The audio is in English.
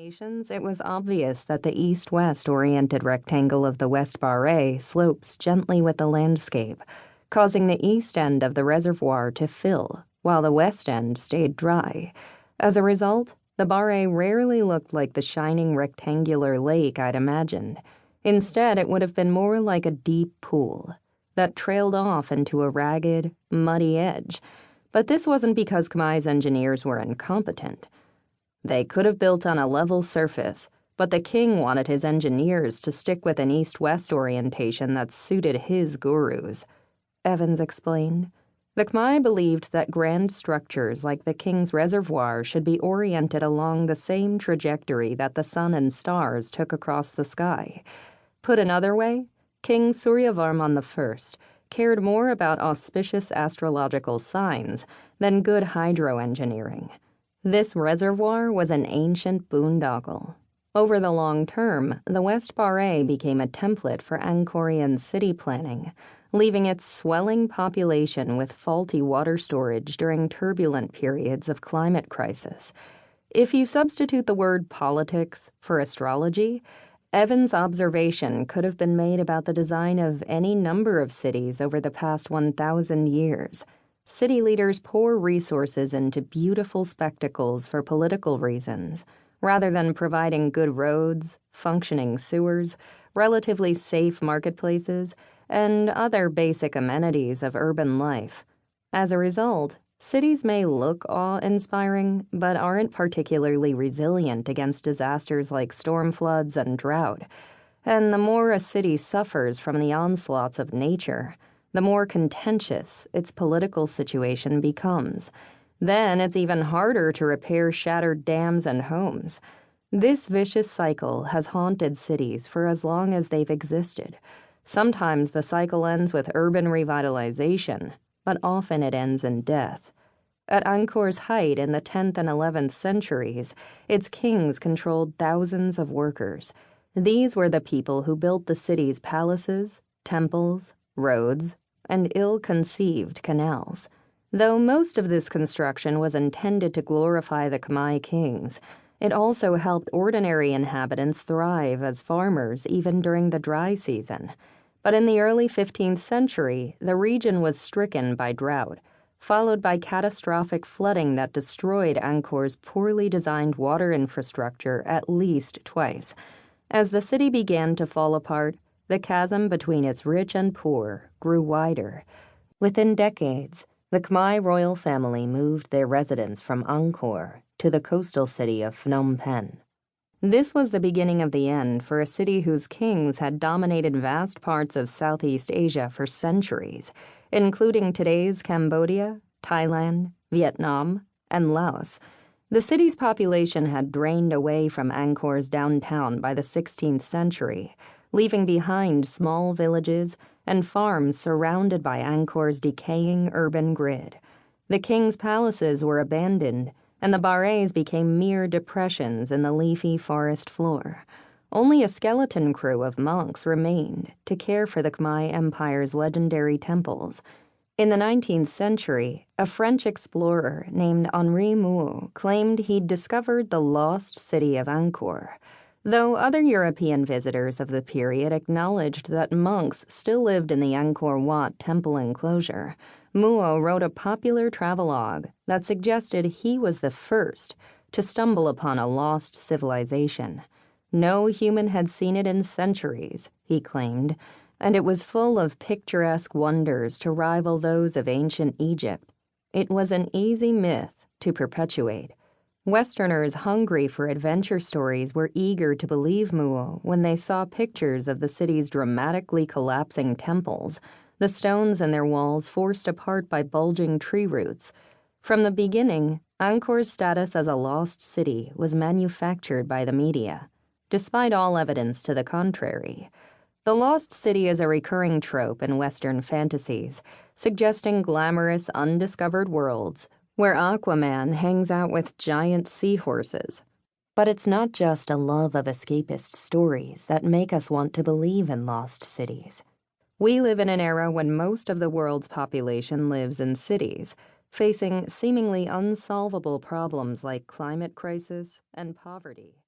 elevations, it was obvious that the east-west oriented rectangle of the West Barre slopes gently with the landscape, causing the east end of the reservoir to fill, while the west end stayed dry. As a result, the Barre rarely looked like the shining rectangular lake I'd imagined. Instead, it would have been more like a deep pool that trailed off into a ragged, muddy edge. But this wasn't because Khmer's engineers were incompetent. They could have built on a level surface, but the king wanted his engineers to stick with an east-west orientation that suited his gurus, Evans explained. The Khmer believed that grand structures like the king's reservoir should be oriented along the same trajectory that the sun and stars took across the sky. Put another way, King Suryavarman I cared more about auspicious astrological signs than good hydroengineering. This reservoir was an ancient boondoggle. Over the long term, the West Barre became a template for Angkorian city planning, leaving its swelling population with faulty water storage during turbulent periods of climate crisis. If you substitute the word politics for astrology, Evans' observation could have been made about the design of any number of cities over the past 1,000 years. City leaders pour resources into beautiful spectacles for political reasons, rather than providing good roads, functioning sewers, relatively safe marketplaces, and other basic amenities of urban life. As a result, cities may look awe-inspiring, but aren't particularly resilient against disasters like storm floods and drought. And the more a city suffers from the onslaughts of nature, the more contentious its political situation becomes. Then it's even harder to repair shattered dams and homes. This vicious cycle has haunted cities for as long as they've existed. Sometimes the cycle ends with urban revitalization, but often it ends in death. At Angkor's height in the 10th and 11th centuries, its kings controlled thousands of workers. These were the people who built the city's palaces, temples, roads, and ill-conceived canals. Though most of this construction was intended to glorify the Khmer kings, it also helped ordinary inhabitants thrive as farmers even during the dry season. But in the early 15th century, the region was stricken by drought, followed by catastrophic flooding that destroyed Angkor's poorly designed water infrastructure at least twice. As the city began to fall apart, the chasm between its rich and poor grew wider. Within decades, the Khmer royal family moved their residence from Angkor to the coastal city of Phnom Penh. This was the beginning of the end for a city whose kings had dominated vast parts of Southeast Asia for centuries, including today's Cambodia, Thailand, Vietnam, and Laos. The city's population had drained away from Angkor's downtown by the 16th century, leaving behind small villages and farms surrounded by Angkor's decaying urban grid. The king's palaces were abandoned, and the barres became mere depressions in the leafy forest floor. Only a skeleton crew of monks remained to care for the Khmer Empire's legendary temples. In the 19th century, a French explorer named Henri Mouhot claimed he'd discovered the lost city of Angkor. Though other European visitors of the period acknowledged that monks still lived in the Angkor Wat temple enclosure, Mouhot wrote a popular travelogue that suggested he was the first to stumble upon a lost civilization. No human had seen it in centuries, he claimed, and it was full of picturesque wonders to rival those of ancient Egypt. It was an easy myth to perpetuate. Westerners hungry for adventure stories were eager to believe Mouhot when they saw pictures of the city's dramatically collapsing temples, the stones in their walls forced apart by bulging tree roots. From the beginning, Angkor's status as a lost city was manufactured by the media, despite all evidence to the contrary. The lost city is a recurring trope in Western fantasies, suggesting glamorous, undiscovered worlds where Aquaman hangs out with giant seahorses. But it's not just a love of escapist stories that make us want to believe in lost cities. We live in an era when most of the world's population lives in cities, facing seemingly unsolvable problems like climate crisis and poverty.